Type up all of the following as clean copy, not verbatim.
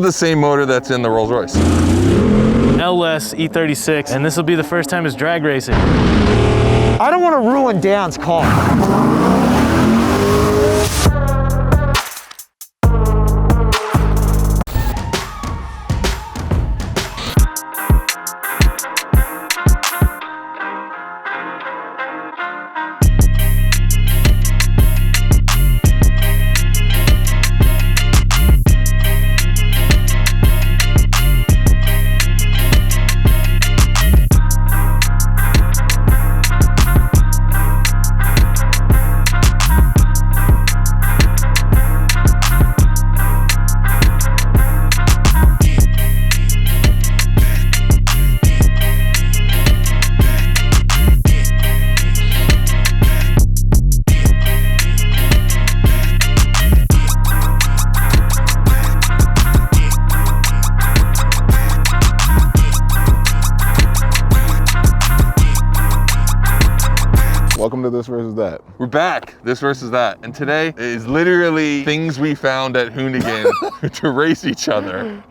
the same motor that's in the Rolls Royce. LS E36, and this will be the first time it's drag racing. I don't want to ruin Dan's car. Welcome to This Versus That. We're back, This Versus That. And today is literally things we found at Hoonigan to race each other.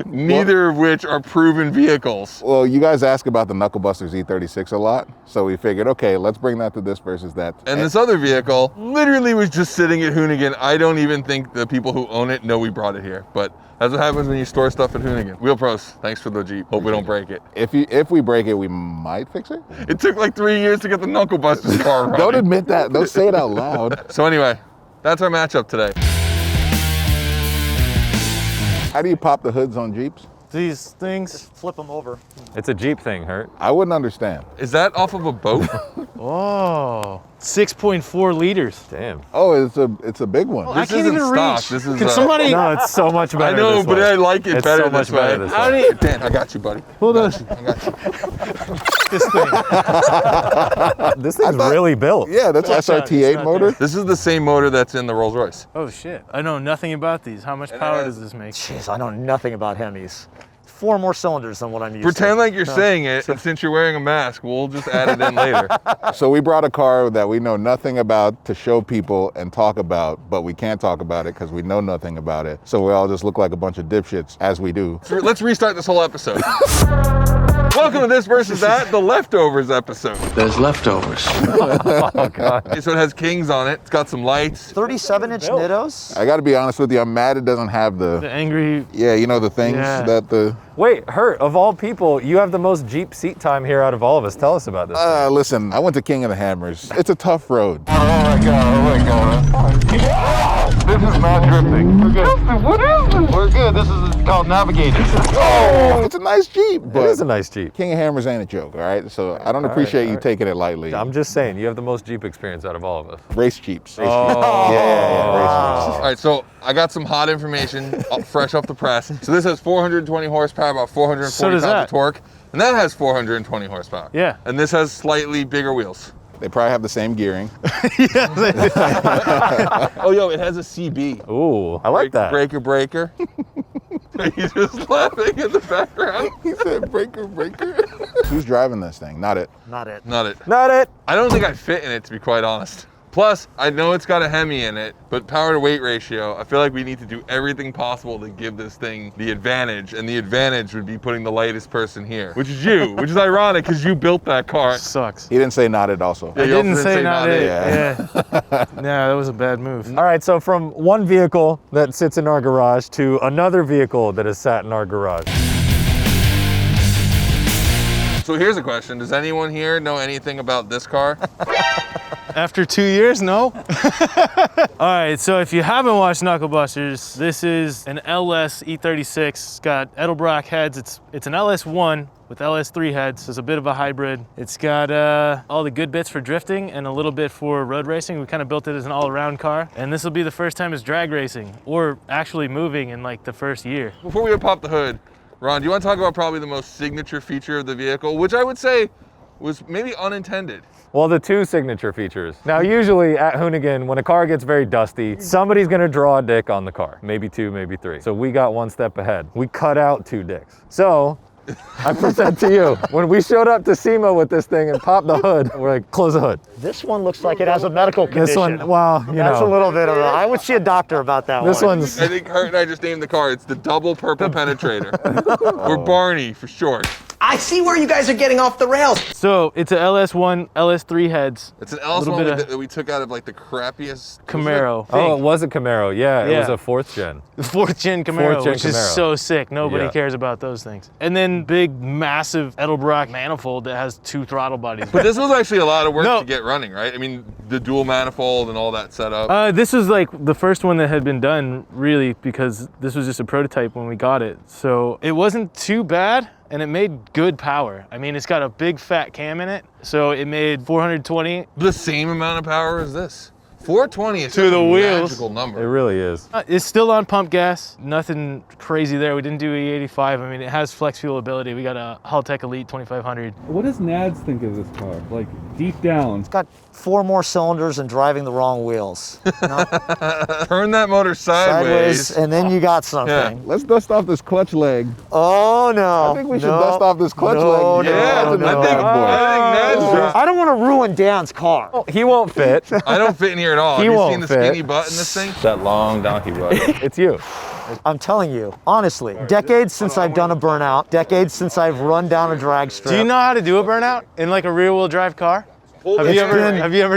Neither of which are proven vehicles. Well, you guys ask about the Knuckle Busters E36 a lot, so we figured, okay, let's bring that to This Versus That. And this other vehicle literally was just sitting at Hoonigan. I don't even think the people who own it know we brought it here, but that's what happens when you store stuff at Hoonigan. Wheel Pros, thanks for the Jeep. Hope we don't break it. If we break it, we might fix it. It took like 3 years to get the Knuckle Busters car running. Don't admit that. Don't say it out loud. So anyway, that's our matchup today. How do you pop the hoods on Jeeps? These things. Just flip them over. It's a Jeep thing, Hurt. I wouldn't understand. Is that off of a boat? Oh, 6.4 liters. Damn. Oh, it's a big one. I This can't isn't even stock. reach. This is Can somebody? No, it's so much better. I know, this but way. I like it It's better so this much way. better this How way. do you? Dan, I got you, buddy. Hold on. I got you. This thing. This thing's thought- really built. Yeah, that's It's not SRT8 motor. This is the same motor that's in the Rolls Royce. Oh shit! I know nothing about these. How much power does this make? Jeez, I know nothing about Hemis. 4 more cylinders than what I'm used Pretend to. like you're saying it, and since you're wearing a mask, we'll just add it in later. So we brought a car that we know nothing about to show people and talk about, but we can't talk about it because we know nothing about it. So we all just look like a bunch of dipshits, as we do. So let's restart this whole episode. Welcome to This Versus That, the Leftovers episode. There's leftovers. Oh, God. So it has Kings on it. It's got some lights. 37-inch Nittos. I got to be honest with you, I'm mad it doesn't have The the, angry. yeah, you know, the things that the, Wait, Hurt, of all people, you have the most Jeep seat time here out of all of us. Tell us about this. listen, I went to King of the Hammers. It's a tough road. Oh my god. This is not drifting. We're good. What is this? We're good. This is called navigating. Oh, it's a nice Jeep, It but is a nice Jeep. King of Hammers ain't a joke, all right? So I don't appreciate you taking it lightly. I'm just saying, you have the most Jeep experience out of all of us. Race Jeeps. Race Oh. Jeeps. Yeah, race All right, so I got some hot information fresh off the press. So this has 420 horsepower, about 440 So does pounds that. of torque. And that has 420 horsepower. Yeah. And this has slightly bigger wheels. Jeeps. They probably have the same gearing. Oh, yo, it has a CB. Ooh, I like that. Breaker. He's just laughing in the background. He said breaker. Who's driving this thing? Not it. Not it. Not it. Not it. I don't think I fit in it, to be quite honest. Plus, I know it's got a Hemi in it, but power to weight ratio, I feel like we need to do everything possible to give this thing the advantage, and the advantage would be putting the lightest person here, which is you, which is ironic because you built that car. Sucks. He didn't say not it also. Yeah, I you also didn't say not it. Yeah. Yeah. Nah, that was a bad move. All right, so from one vehicle that sits in our garage to another vehicle that has sat in our garage. So here's a question. Does anyone here know anything about this car? After 2 years, no? All right, so if you haven't watched Knuckle Busters, this is an LS E36. It's got Edelbrock heads. It's an LS1 with LS3 heads. It's a bit of a hybrid. It's got all the good bits for drifting and a little bit for road racing. We kind of built it as an all-around car. And this will be the first time it's drag racing or actually moving in like the first year. Before we pop the hood, Ron, do you want to talk about probably the most signature feature of the vehicle, which I would say was maybe unintended? Well, the 2 signature features. Now, usually at Hoonigan, when a car gets very dusty, somebody's gonna draw a dick on the car. Maybe 2, maybe 3. So we got one step ahead. We cut out 2 dicks. So I put that to you. When we showed up to SEMA with this thing and popped the hood, we're like, close the hood. This one looks like it has a medical condition. This one, well, you That's a know. little bit of a, I would see a doctor about that This one. one's, I think Hurt and I just named the car. It's the double purple penetrator. Or Barney for short. I see where you guys are getting off the rails. So it's a LS1, LS3 heads. It's an Little LS1 bit that we took out of like the crappiest Camaro. oh, it was a Camaro. Yeah, it was Yeah. a 4th gen. The 4th gen Camaro, 4th gen which is Camaro. so sick. Nobody Yeah. cares about those things. And then big, massive Edelbrock manifold that has 2 throttle bodies. But this was actually a lot of work No. to get running, right? I mean, the dual manifold and all that setup. This was like the first one that had been done, really, because this was just a prototype when we got it. So it wasn't too bad, and it made good power. I mean, it's got a big fat cam in it, so it made 420. The same amount of power as this. 420 is To the a wheels. magical number. It really is. It's still on pump gas, nothing crazy there. We didn't do E85. I mean, it has flex fuel ability. We got a Haltech Elite 2500. What does Nads think of this car? Like, deep down. It's got 4 more cylinders and driving the wrong wheels. No, Turn that motor sideways. and then you got something. Let's dust off this clutch leg. Oh no! I think we should no, dust off this clutch no, leg. Yeah, no, no. I think Nad's I don't want to ruin Dan's car. He won't fit. I don't fit in here at all. He Have you won't seen the fit. skinny butt in this thing? That long donkey butt. It's you. I'm telling you, honestly, decades since I've done a burnout, decades since I've run down a drag strip. Do you know how to do a burnout in like a rear-wheel drive car? Hold Have the you ever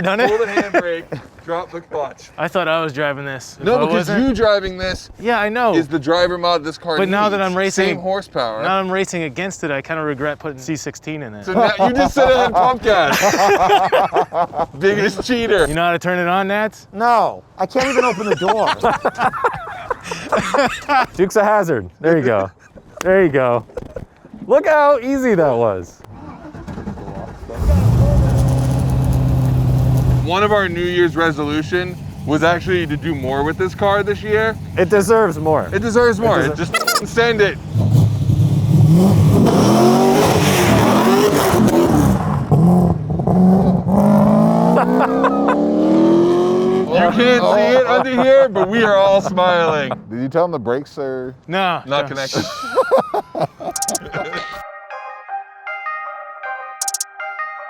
done Hold the it? handbrake, drop the clutch. I thought I was driving this. If No, I because wasn't- you driving this Yeah, I know. is the driver mod this car But now that needs. I'm racing- Same horsepower. Now I'm racing against it, I kind of regret putting C16 in it. So now, you just said it on pump gas. Biggest cheater. You know how to turn it on, Nads? No, I can't even open the door. Duke's a hazard. There you go. There you go. Look how easy that was. One of our New Year's resolution was actually to do more with this car this year. It deserves more. It deserves more. Just send it. You can't see it under here, but we are all smiling. Did you tell him the brakes are? No. Not connected.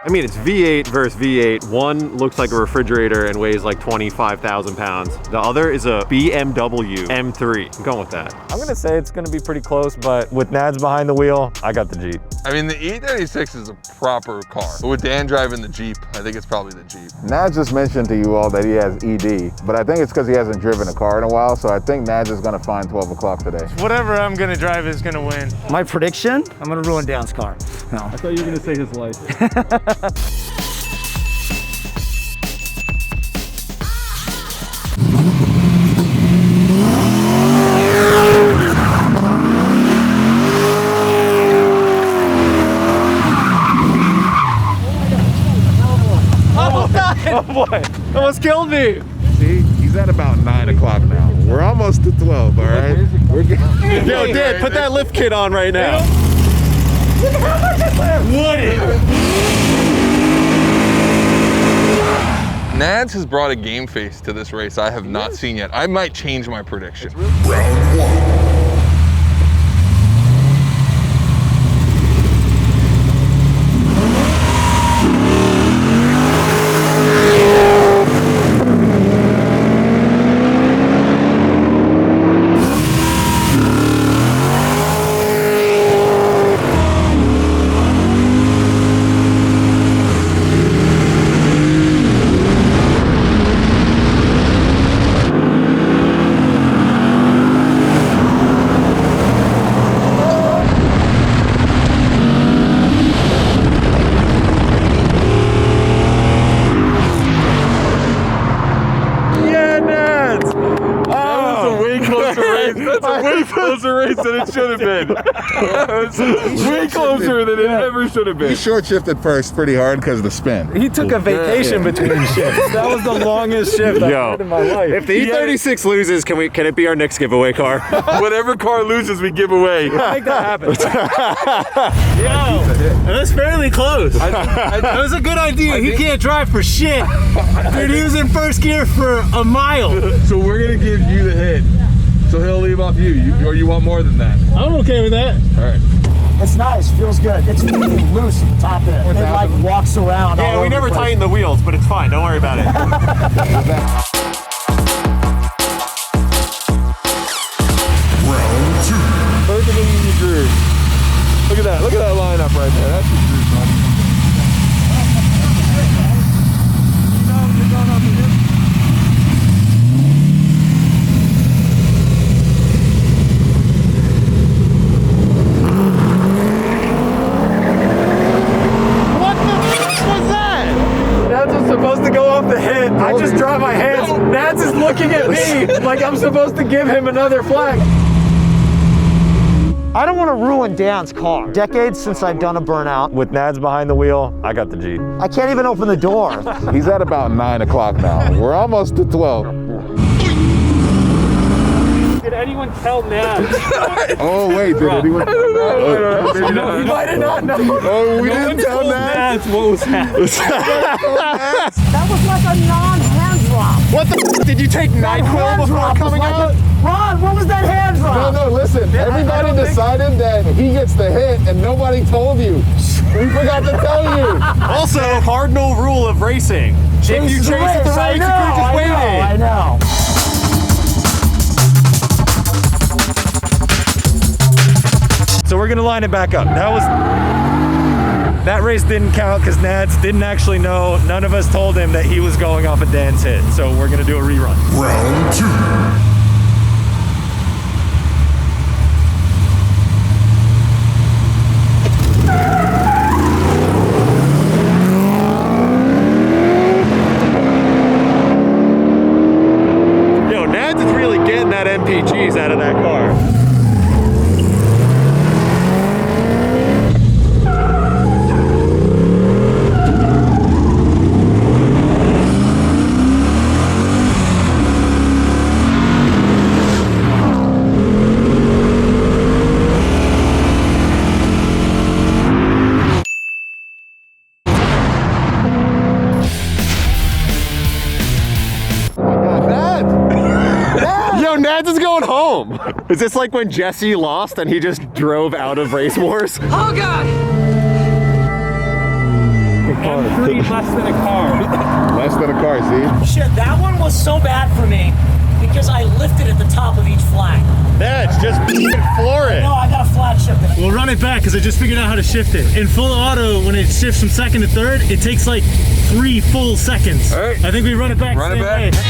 I mean, it's V8 versus V8. One looks like a refrigerator and weighs like 25,000 pounds. The other is a BMW M3. I'm going with that. I'm gonna say it's gonna be pretty close, but with Nads behind the wheel, I got the Jeep. I mean, the E36 is a proper car. But with Dan driving the Jeep, I think it's probably the Jeep. Nads just mentioned to you all that he has ED, but I think it's because he hasn't driven a car in a while, so I think Nads is gonna find 12 o'clock today. Whatever I'm gonna drive is gonna win. My prediction, I'm gonna ruin Dan's car. No. I thought you were gonna say his life. Oh boy, almost killed me. See, he's at about 9 o'clock now. We're almost to 12, all right? We're getting. Yo, Dad, put that lift kit on right now. Nads has brought a game face to this race I have not seen yet. I might change my prediction. Way closer race than it should have been. Way closer than it ever should have been. He short shifted first pretty hard because of the spin. He took a vacation between shifts. That was the longest shift I've had in my life. If the E36 loses, can it be our next giveaway car? Whatever car loses, we give away. Make that happen. Yo, that's fairly close. That was a good idea. He can't drive for shit. Dude, he was in first gear for a mile. So we're gonna give you the hit. So he'll leave off you. Or you want more than that? I'm okay with that. All right. It's nice, feels good. It's loose at the top there. It like walks around. Yeah, we never tighten the wheels, but it's fine. Don't worry about it. Perfect and easy groove. Look at that. Look at that lineup right there. That's your groove, buddy. You're going up here. What the f was that? Nads was supposed to go off the hit. I just dropped my hands. Nads is looking at me like I'm supposed to give him another flag. I don't want to ruin Dan's car. Decades since I've done a burnout. With Nads behind the wheel, I got the Jeep. I can't even open the door. He's at about 9 o'clock now. We're almost to 12. Did anyone tell Nads? Oh, wait, did anyone? I don't know. You might have not known. Oh, we didn't tell that. What was happening? That was like a non-hand drop. What the f did you take NyQuil before coming out? Ron, what was that hand drop? No, listen, everybody decided that he gets the hit and nobody told you. We forgot to tell you. Also, cardinal rule of racing. If you chase at the race, you're just waiting. I know. So we're gonna line it back up. That race didn't count because Nads didn't actually know. None of us told him that he was going off of Dan's hit. So we're gonna do a rerun. Round 2. Yo, Nads is really getting that MPGs out of that car. Nads is going home. Is this like when Jesse lost and he just drove out of Race Wars? Oh, God! M3 less than a car. Less than a car, see? Shit, that one was so bad for me because I lifted at the top of each flag. Nads, just floor it. No, I got a flat shift in it. We'll run it back because I just figured out how to shift it. In full auto, when it shifts from second to third, it takes like 3 full seconds. All right. I think we run it back. Run it same back. way.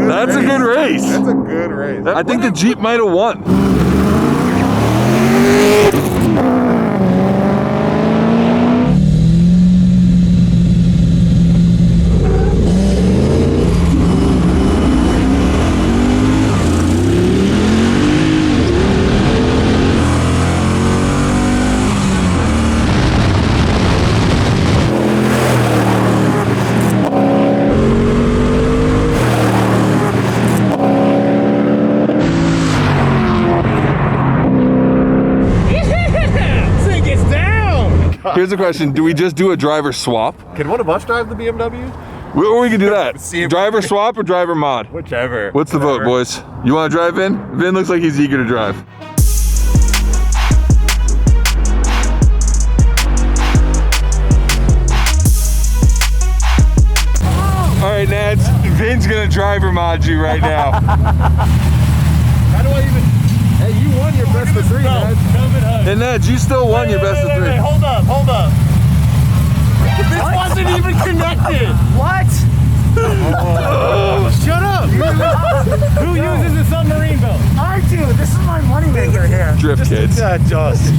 That's a good race. That's a good race. I think the Jeep might have won. Here's the question, do we just do a driver swap? Can one of us drive the BMW? Or we can do that. See if- Driver swap or driver mod? Whichever. What's the vote, boys? You want to drive Vin? Vin looks like he's eager to drive. All right, Nads, Vin's gonna driver mod you right now. How do I even... Hey, you won your best of 3, Nads. Hey, Nads, you still won your best of 3. Hold up. This wasn't even connected. What? Shut up! Who uses a submarine boat? I do. This is my moneymaker here. Drift kids. Just.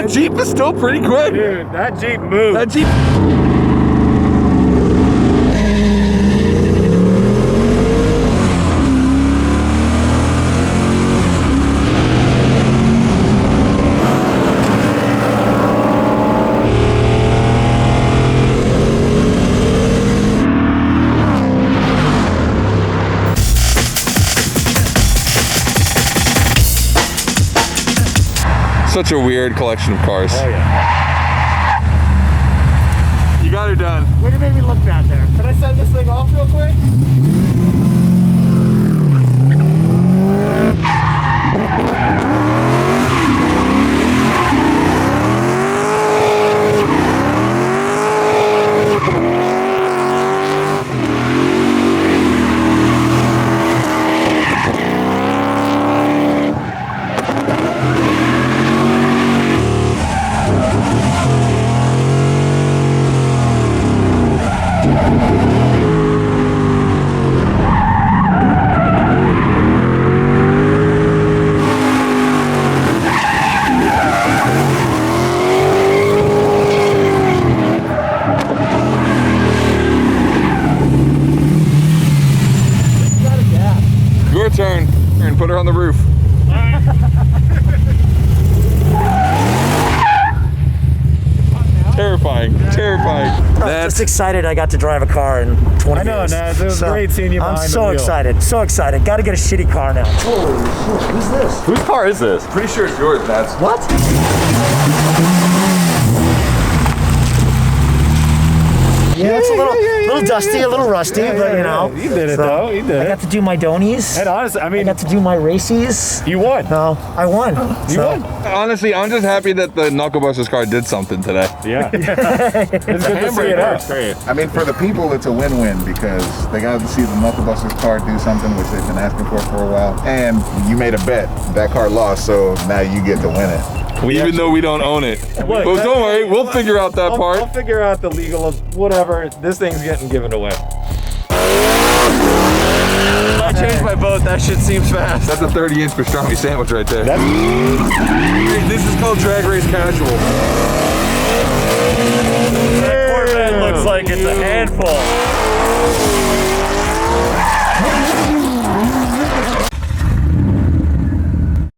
That Jeep is still pretty quick. Dude, that Jeep moved. That Jeep. Such a weird collection of cars. Oh yeah. You got her done. Way to make me look bad there. Can I send this thing off real quick? Your turn. And put her on the roof. Terrifying. Terrifying. I'm just excited I got to drive a car in 20 I know, years. Nads. It was great seeing you behind I'm the so wheel. excited. So excited. Got to get a shitty car now. Holy shit. Who's this? Whose car is this? Pretty sure it's yours, Nads. What? Yeah, it's a little dusty, a little rusty, but you know. You did it though. You did I it. got to do my donies. And honestly, I I mean, got to do my races. you won. No, I won. You So, won. Honestly, I'm just happy that the Knuckle Busters car did something today. Yeah. It's good to see it out. Great. I mean, for the people, it's a win-win because they got to see the Knuckle Busters car do something which they've been asking for a while. And you made a bet. That car lost, so now you get to win it. Even though we don't own it. Look, Well, don't worry, we'll figure out that I'll part. figure out the legal of whatever. This thing's getting given away. I changed my boat. That shit seems fast. That's a 30-inch pastrami sandwich right there. This is called drag race casual. That Corvette looks like it's a handful.